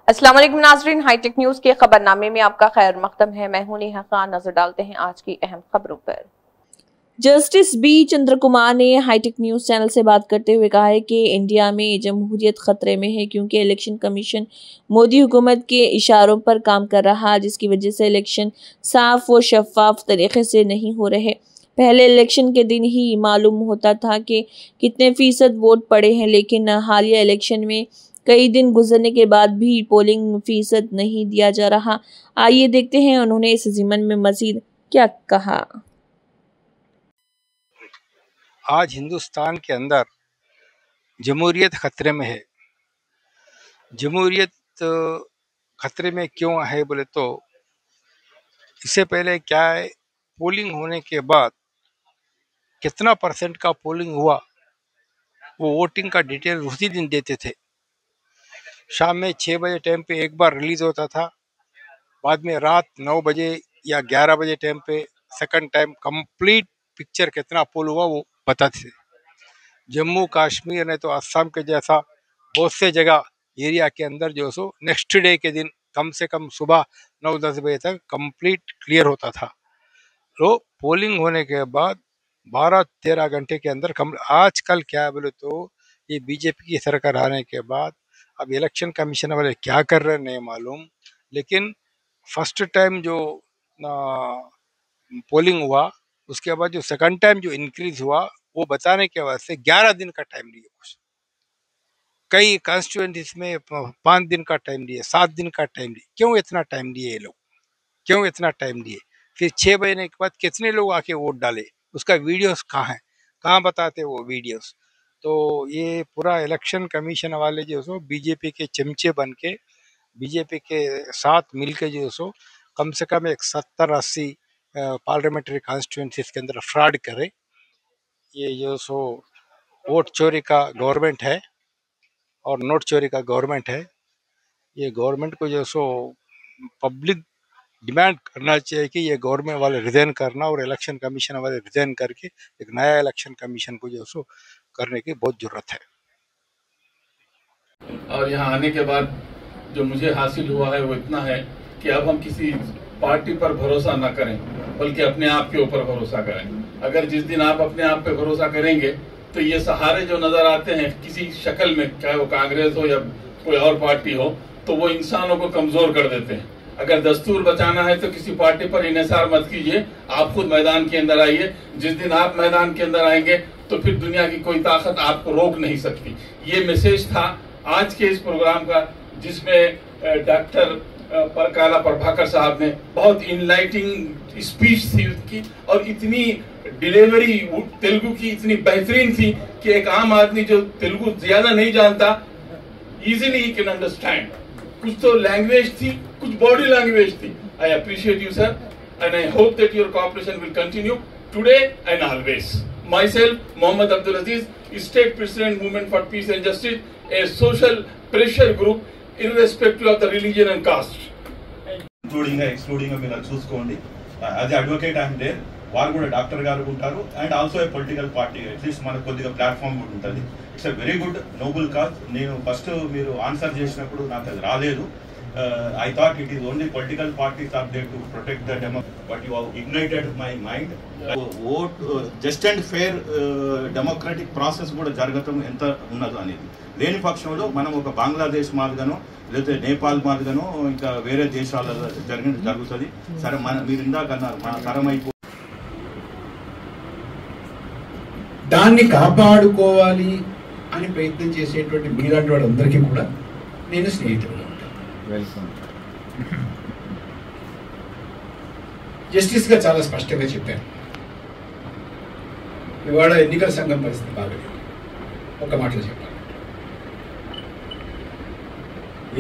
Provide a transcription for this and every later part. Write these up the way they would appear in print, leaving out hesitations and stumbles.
अस्सलाम वालेकुम नाज़रीन, हाईटेक न्यूज के खबरनामे में आपका खैर मकदम है। मैं हूं नेहा खान। नजर डालते हैं आज की अहम खबरों पर। जस्टिस बी चंद्र कुमार ने हाईटेक न्यूज चैनल से बात करते हुए कहा है कि इंडिया में जमहूरियत खतरे में है, क्योंकि इलेक्शन कमीशन मोदी हुकूमत के इशारों पर काम कर रहा है, जिसकी वजह से इलेक्शन साफ व शफाफ तरीके से नहीं हो रहे। पहले इलेक्शन के दिन ही मालूम होता था कि कितने फीसद वोट पड़े हैं, लेकिन हालिया इलेक्शन में कई दिन गुजरने के बाद भी पोलिंग फीसद नहीं दिया जा रहा। आइए देखते हैं उन्होंने इस ज़िमन में मजीद क्या कहा। आज हिंदुस्तान के अंदर जमहूरियत खतरे में है। जमहूरियत खतरे में क्यों है बोले तो इससे पहले क्या है, पोलिंग होने के बाद कितना परसेंट का पोलिंग हुआ वो वोटिंग का डिटेल उसी दिन देते थे। शाम में 6 बजे टाइम पे एक बार रिलीज होता था, बाद में रात 9 बजे या 11 बजे टाइम पे सेकंड टाइम कंप्लीट पिक्चर कितना पोल हुआ वो बताते थे। जम्मू कश्मीर ने तो असम के जैसा बहुत से जगह एरिया के अंदर जो सो नेक्स्ट डे के दिन कम से कम सुबह 9-10 बजे तक कंप्लीट क्लियर होता था। तो पोलिंग होने के बाद 12-13 घंटे के अंदर आजकल क्या बोले तो ये बीजेपी की सरकार आने के बाद अब इलेक्शन कमीशन वाले क्या कर रहे हैं नहीं मालूम, लेकिन फर्स्ट टाइम जो पोलिंग हुआ उसके बाद जो सेकंड टाइम जो इंक्रीज हुआ वो बताने के वास्ते 11 दिन का टाइम लिए। कुछ कई कॉन्स्टिट्यूएंसीज में 5 दिन का टाइम लिए, 7 दिन का टाइम लिए। क्यों इतना टाइम लिए ये लोग, क्यों इतना टाइम लिए? फिर 6 बजे के बाद कितने लोग आके वोट डाले, उसका वीडियोस कहाँ है, कहाँ बताते वो वीडियोस? तो ये पूरा इलेक्शन कमीशन वाले जो सो बीजेपी के चमचे बन के बीजेपी के साथ मिलके जो सो कम से कम एक 70-80 पार्लियामेंट्री कॉन्स्टिट्यूएंसीज के अंदर फ्रॉड करे। ये जो सो वोट चोरी का गवर्नमेंट है और नोट चोरी का गवर्नमेंट है। ये गवर्नमेंट को जो सो पब्लिक डिमांड करना चाहिए कि ये गवर्नमेंट वाले रिजाइन करना और इलेक्शन कमीशन वाले रिजाइन करके एक नया इलेक्शन कमीशन को जो सो करने की बहुत जरूरत है। और यहाँ आने के बाद जो मुझे हासिल हुआ है वो इतना है कि अब हम किसी पार्टी पर भरोसा ना करें, बल्कि अपने आप के ऊपर भरोसा करें। अगर जिस दिन आप अपने आप पे भरोसा करेंगे तो ये सहारे जो नजर आते हैं किसी शक्ल में, चाहे वो कांग्रेस हो या कोई और पार्टी हो, तो वो इंसानों को कमजोर कर देते हैं। अगर दस्तूर बचाना है तो किसी पार्टी पर इन्हिसार मत कीजिए, आप खुद मैदान के अंदर आइए। जिस दिन आप मैदान के अंदर आएंगे तो फिर दुनिया की कोई ताकत आपको रोक नहीं सकती। ये मैसेज था आज के इस प्रोग्राम का, जिसमें डॉक्टर परकाला प्रभाकर साहब ने बहुत इनलाइटिंग स्पीच थी उसकी, और इतनी डिलीवरी तेलुगु की इतनी बेहतरीन थी कि एक आम आदमी जो तेलुगु ज्यादा नहीं जानता इजीली ही कैन अंडरस्टैंड। कुछ तो लैंग्वेज थी, कुछ बॉडी लैंग्वेज थी। I appreciate you sir and I hope that your cooperation will continue today and always. Myself, Mohammad Abdul Aziz, State President Movement for Peace and Justice, a social pressure group irrespective of the religion and caste. Excluding మీరు చూసుకోండి. As advocate I'm there, వారు కూడా doctor గారు ఉంటారు and also a political party, at least మనకు కొద్దిగా platform కూడా ఉంటుంది. It's a very good noble cause. నేను ఫస్ట్ మీరు ఆన్సర్ చేసినప్పుడు నాకు అది రాలేదు. I thought it is only political parties are there to protect the democracy, but you have ignited my mind. Vote just and fair democratic process కూడా జరగటం ఎంత ఉన్నదో అనేది. లేని పక్షంలో మనం ఒక బంగ్లాదేశ్ మాదిగానో లేకపోతే నేపాల్ మాదిగానో ఇంకా వేరే దేశాలలో జరుగుతుంది. సరే, మీరు ఇందాక అన్నారు మన తరం అయిపో, దాన్ని కాపాడుకోవాలి అని ప్రయత్నం చేసేటువంటి మీలాంటి వాళ్ళందరికీ కూడా నేను స్నేహితుడు. జస్టిస్ గా చాలా స్పష్టంగా చెప్పాను. ఇవాళ ఎన్నికల సంఘం పరిస్థితి బాగలేదు. ఒక మాటలో చెప్పాలి,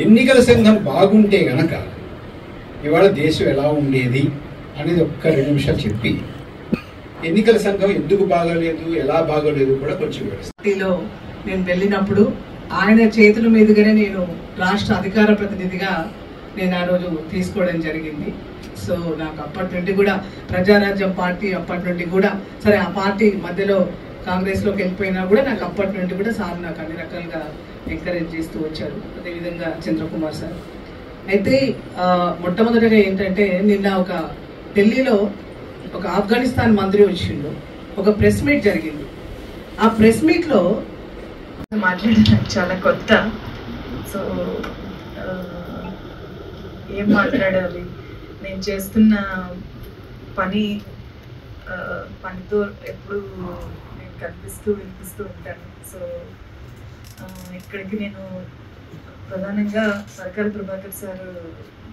ఎన్నికల సంఘం బాగుంటే గనక ఇవాళ దేశం ఎలా ఉండేది అనేది ఒక్క 2 నిమిషాలు చెప్పి, ఎన్నికల సంఘం ఎందుకు బాగలేదు, ఎలా బాగలేదు కూడా కొంచెం వివరిస్తాను. నేను వెళ్ళినప్పుడు ఆయన చేతుల మీదుగానే నేను రాష్ట్ర అధికార ప్రతినిధిగా నేను ఆ రోజు తీసుకోవడం జరిగింది. సో నాకు అప్పటి నుండి కూడా ప్రజారాజ్యం పార్టీ అప్పటి నుండి కూడా, సరే ఆ పార్టీ మధ్యలో కాంగ్రెస్లోకి వెళ్ళిపోయినా కూడా నాకు అప్పటి నుండి కూడా సార్ నాకు అన్ని రకాలుగా ఎంకరేజ్ చేస్తూ వచ్చారు. అదేవిధంగా చంద్రకుమార్ సార్ అయితే మొట్టమొదటిగా ఏంటంటే నిన్న ఒక ఢిల్లీలో ఒక ఆఫ్ఘనిస్తాన్ మంత్రి వచ్చిండు, ఒక ప్రెస్ మీట్ జరిగింది. ఆ ప్రెస్ మీట్లో మాట్లాడడానికి చాలా కొత్త. సో ఏం మాట్లాడాలి, నేను చేస్తున్న పనితో ఎప్పుడు నేను కనిపిస్తూ వినిపిస్తూ ఉంటాను. సో ఇక్కడికి నేను ప్రధానంగా సర్కార్ ప్రభాకర్ సార్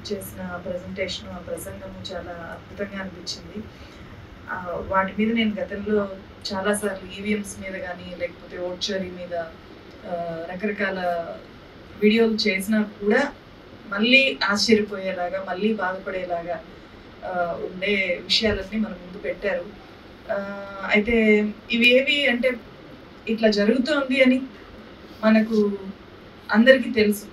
చేసిన ప్రజెంటేషన్, ఆ ప్రసంగము చాలా అద్భుతంగా అనిపించింది. వాటి మీద నేను గతంలో చాలాసార్లు ఈవీఎంస్ మీద కానీ లేకపోతే ఓట్ చోరీ మీద రకరకాల వీడియోలు చేసినా కూడా మళ్ళీ ఆశ్చర్యపోయేలాగా, మళ్ళీ బాధపడేలాగా ఉండే విషయాలన్నీ మన ముందు పెట్టారు. అయితే ఇవి ఏవి అంటే ఇట్లా జరుగుతోంది అని మనకు అందరికీ తెలుసు,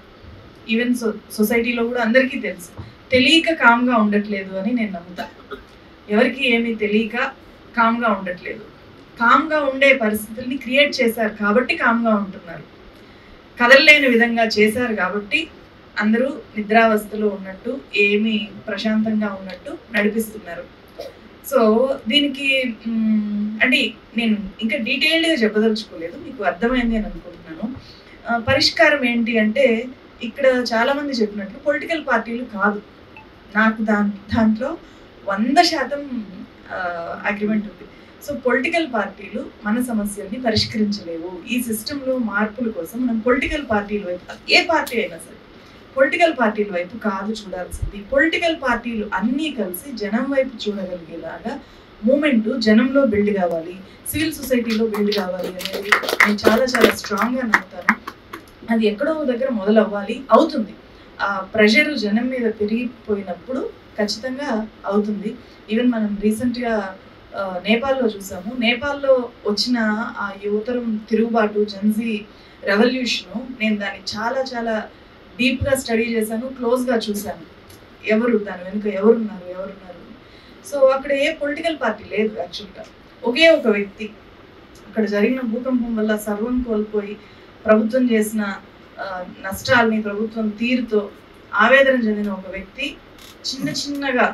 ఈవెన్ సొసైటీలో కూడా అందరికీ తెలుసు. తెలియక కామ్గా ఉండట్లేదు అని నేను నమ్ముతా. ఎవరికి ఏమీ తెలియక కామ్గా ఉండట్లేదు. కామ్గా ఉండే పరిస్థితుల్ని క్రియేట్ చేశారు కాబట్టి కామ్గా ఉంటున్నారు. కదలలేని విధంగా చేశారు కాబట్టి అందరూ నిద్రావస్థలో ఉన్నట్టు, ఏమీ ప్రశాంతంగా ఉన్నట్టు నడిపిస్తున్నారు. సో దీనికి అంటే నేను ఇంకా డీటెయిల్డ్గా చెప్పదలుచుకోలేదు, మీకు అర్థమైంది అని అనుకుంటున్నాను. పరిష్కారం ఏంటి అంటే ఇక్కడ చాలామంది చెప్పినట్లు పొలిటికల్ పార్టీలు కాదు. నాకు దాంట్లో 100% అగ్రిమెంట్ ఉంది. సో పొలిటికల్ పార్టీలు మన సమస్యల్ని పరిష్కరించలేవు. ఈ సిస్టంలో మార్పుల కోసం మనం పొలిటికల్ పార్టీల వైపు, ఏ పార్టీ అయినా సరే పొలిటికల్ పార్టీల వైపు కాదు చూడాల్సింది. పొలిటికల్ పార్టీలు అన్నీ కలిసి జనం వైపు చూడగలిగేలాగా మూమెంట్ జనంలో బిల్డ్ కావాలి, సివిల్ సొసైటీలో బిల్డ్ కావాలి అనేది నేను చాలా చాలా స్ట్రాంగ్గా నమ్ముతాను. అది ఎక్కడో దగ్గర మొదలవ్వాలి, అవుతుంది. ఆ ప్రెషర్ జనం మీద పెరిగిపోయినప్పుడు ఖచ్చితంగా అవుతుంది. ఈవెన్ మనం రీసెంట్గా నేపాల్లో చూసాము. నేపాల్లో వచ్చిన ఆ యువతరం తిరుగుబాటు, జెన్జీ రెవల్యూషను, నేను దాన్ని చాలా చాలా డీప్గా స్టడీ చేశాను, క్లోజ్గా చూశాను. ఎవరు దాని వెనుక ఎవరున్నారు. సో అక్కడ ఏ పొలిటికల్ పార్టీ లేదు. యాక్చువల్గా ఒకే ఒక వ్యక్తి, అక్కడ జరిగిన భూకంపం వల్ల సర్వం కోల్పోయి ప్రభుత్వం చేసిన నష్టాలని, ప్రభుత్వం తీరుతో ఆవేదన చెందిన ఒక వ్యక్తి చిన్నగా